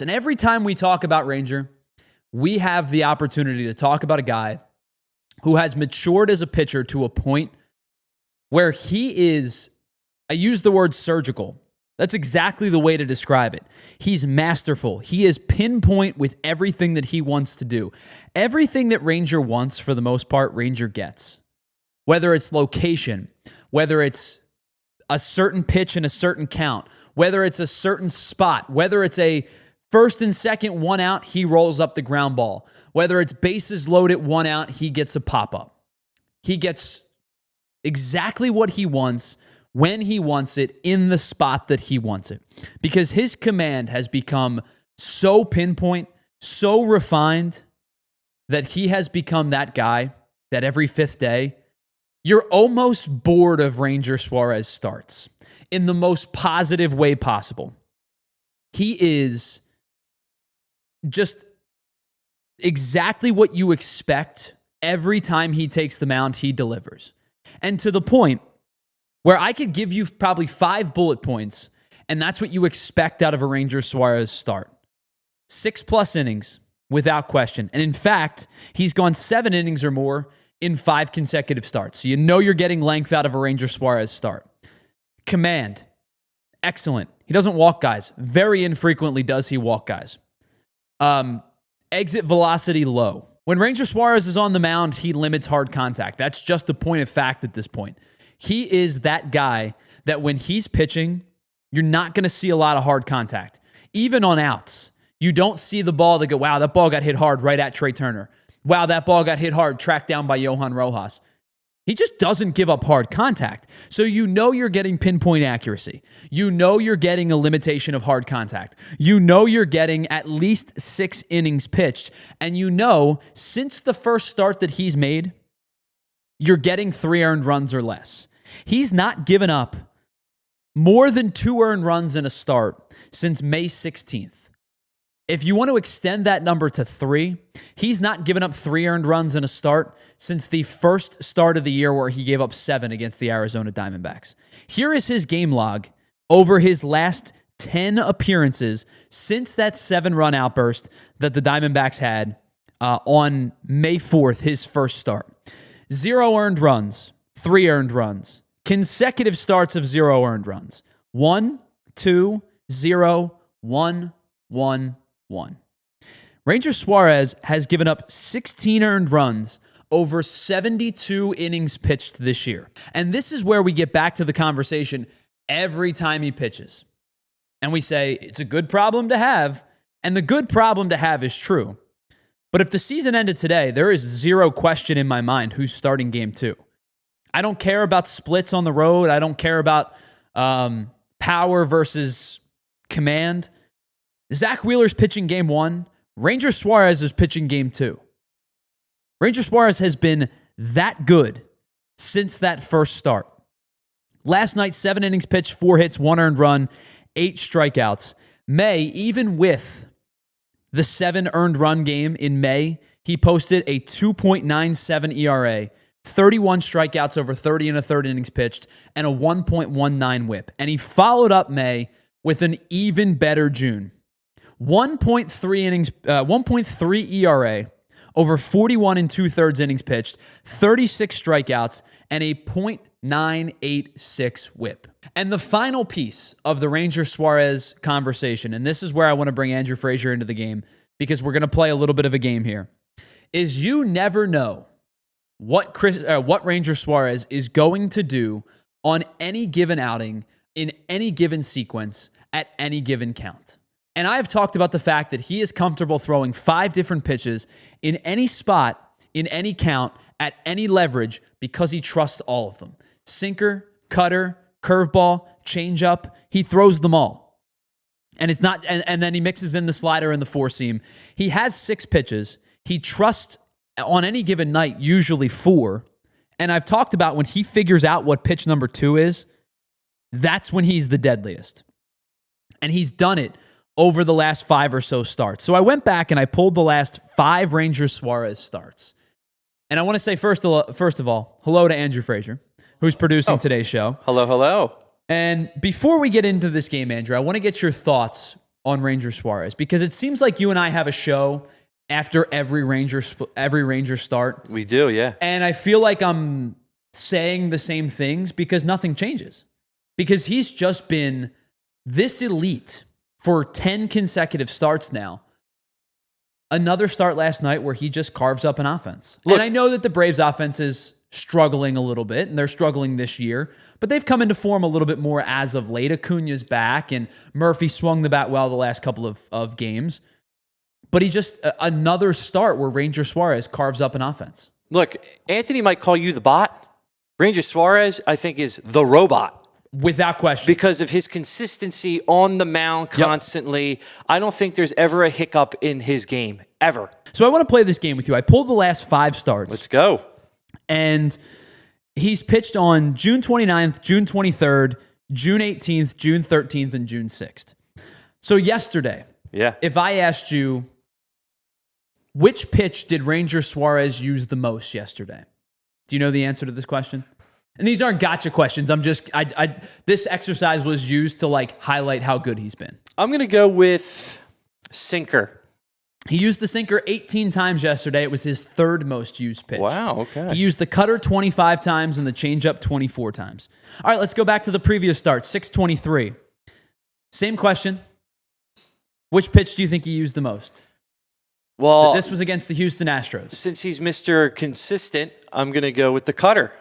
And every time we talk about Ranger, we have the opportunity to talk about a guy who has matured as a pitcher to a point where he is, I use the word surgical. That's exactly the way to describe it. He's masterful. He is pinpoint with everything that he wants to do. Everything that Ranger wants, for the most part, Ranger gets. Whether it's location, whether it's a certain pitch and a certain count, whether it's a certain spot, whether it's a first and second, one out, he rolls up the ground ball. Whether it's bases loaded, one out, he gets a pop-up. He gets exactly what he wants when he wants it in the spot that he wants it. Because his command has become so pinpoint, so refined, that he has become that guy that every fifth day, you're almost bored of Ranger Suarez starts in the most positive way possible. He is just exactly what you expect every time he takes the mound, he delivers. And to the point where I could give you probably 5 bullet points, and that's what you expect out of a Ranger Suarez start. 6+ innings, without question. And in fact, he's gone 7 innings or more in 5 consecutive starts. So you know you're getting length out of a Ranger Suarez start. Command, excellent. He doesn't walk guys. Very infrequently does he walk guys. Exit velocity low. When Ranger Suarez is on the mound, he limits hard contact. That's just a point of fact at this point. He is that guy that when he's pitching, you're not going to see a lot of hard contact. Even on outs, you don't see the ball that go, wow, that ball got hit hard right at Trey Turner. Wow, that ball got hit hard, tracked down by Johan Rojas. He just doesn't give up hard contact. So you know you're getting pinpoint accuracy. You know you're getting a limitation of hard contact. You know you're getting at least 6 innings pitched. And you know, since the first start that he's made, you're getting 3 earned runs or less. He's not given up more than 2 earned runs in a start since May 16th. If you want to extend that number to 3, he's not given up 3 earned runs in a start since the first start of the year where he gave up 7 against the Arizona Diamondbacks. Here is his game log over his last 10 appearances since that 7-run outburst that the Diamondbacks had on May 4th, his first start. 0 earned runs, 3 earned runs, consecutive starts of 0 earned runs. 1, 2, 0, 1, 1, 1. Ranger Suarez has given up 16 earned runs over 72 innings pitched this year. And this is where we get back to the conversation every time he pitches. And we say, it's a good problem to have. And the good problem to have is true. But if the season ended today, there is 0 question in my mind who's starting game 2. I don't care about splits on the road. I don't care about power versus command. Zack Wheeler's pitching game 1. Ranger Suarez is pitching game 2. Ranger Suarez has been that good since that first start. Last night, 7 innings pitched, 4 hits, 1 earned run, 8 strikeouts. May, even with the 7 earned run game in May, he posted a 2.97 ERA, 31 strikeouts over 30 and a third innings pitched, and a 1.19 whip. And he followed up May with an even better June. 1.3 ERA over 41 and 2/3 innings pitched, 36 strikeouts, and a .986 whip. And the final piece of the Ranger Suarez conversation, and this is where I want to bring Andrew Frazier into the game because we're going to play a little bit of a game here, is you never know what Ranger Suarez is going to do on any given outing, in any given sequence, at any given count. And I've talked about the fact that he is comfortable throwing 5 different pitches in any spot, in any count, at any leverage, because he trusts all of them. Sinker, cutter, curveball, changeup, he throws them all. And it's not, and then he mixes in the slider and the 4-seam. He has 6 pitches. He trusts on any given night, usually 4. And I've talked about when he figures out what pitch number 2 is, that's when he's the deadliest. And he's done it over the last 5 or so starts. So I went back and I pulled the last 5 Ranger Suarez starts. And I want to say first of all, hello to Andrew Frazier, who's producing today's show. Hello, hello. And before we get into this game, Andrew, I want to get your thoughts on Ranger Suarez, because it seems like you and I have a show after every Ranger start. We do, yeah. And I feel like I'm saying the same things because nothing changes. Because he's just been this elite for 10 consecutive starts now. Another start last night where he just carves up an offense. Look, and I know that the Braves offense is struggling a little bit, and they're struggling this year, but they've come into form a little bit more as of late. Acuna's back, and Murphy swung the bat well the last couple of games. But he just, another start where Ranger Suarez carves up an offense. Look, Anthony might call you the bot. Ranger Suarez, I think, is the robot. Without question. Because of his consistency on the mound constantly. Yep. I don't think there's ever a hiccup in his game, ever. So I want to play this game with you. I pulled the last 5 starts. Let's go. And he's pitched on June 29th, June 23rd, June 18th, June 13th, and June 6th. So yesterday, if I asked you, which pitch did Ranger Suarez use the most yesterday? Do you know the answer to this question? And these aren't gotcha questions. I'm just, this exercise was used to like highlight how good he's been. I'm going to go with sinker. He used the sinker 18 times yesterday. It was his 3rd most used pitch. Wow, okay. He used the cutter 25 times and the changeup 24 times. All right, let's go back to the previous start, 623. Same question. Which pitch do you think he used the most? Well, this was against the Houston Astros. Since he's Mr. Consistent, I'm going to go with the cutter.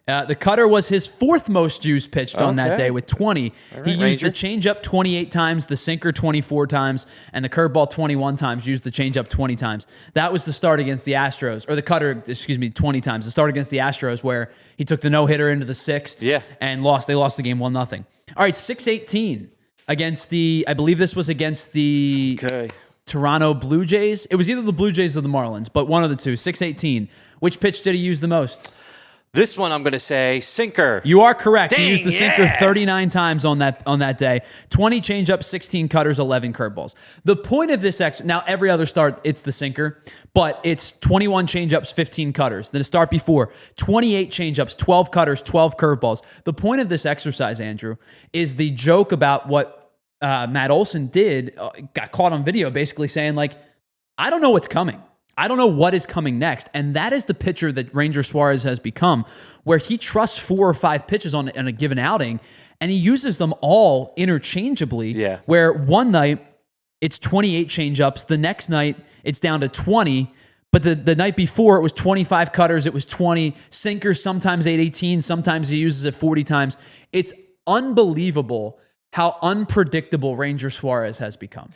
The cutter was his 4th most used pitch on that day with 20. Right, he used Ranger. the changeup 28 times, the sinker 24 times, and the curveball 21 times, used the changeup 20 times. That was the start against the Astros, or the cutter, 20 times. The start against the Astros where he took the no-hitter into the 6th and lost. They lost the game 1-0. All right, 618 against the, I believe this was against the Toronto Blue Jays. It was either the Blue Jays or the Marlins, but one of the two, 618. Which pitch did he use the most? This one I'm going to say sinker. You are correct. Dang, he used the sinker 39 times on that day. 20 changeups, 16 cutters, 11 curveballs. The point of this now every other start it's the sinker, but it's 21 changeups, 15 cutters. Then the start before 28 changeups, 12 cutters, 12 curveballs. The point of this exercise, Andrew, is the joke about what Matt Olson did. Got caught on video, basically saying like, I don't know what's coming. I don't know what is coming next. And that is the pitcher that Ranger Suarez has become, where he trusts 4 or 5 pitches on a given outing, and he uses them all interchangeably. Yeah. Where one night it's 28 changeups, the next night it's down to 20, but the night before it was 25 cutters, it was 20 sinkers, sometimes 818, sometimes he uses it 40 times. It's unbelievable how unpredictable Ranger Suarez has become.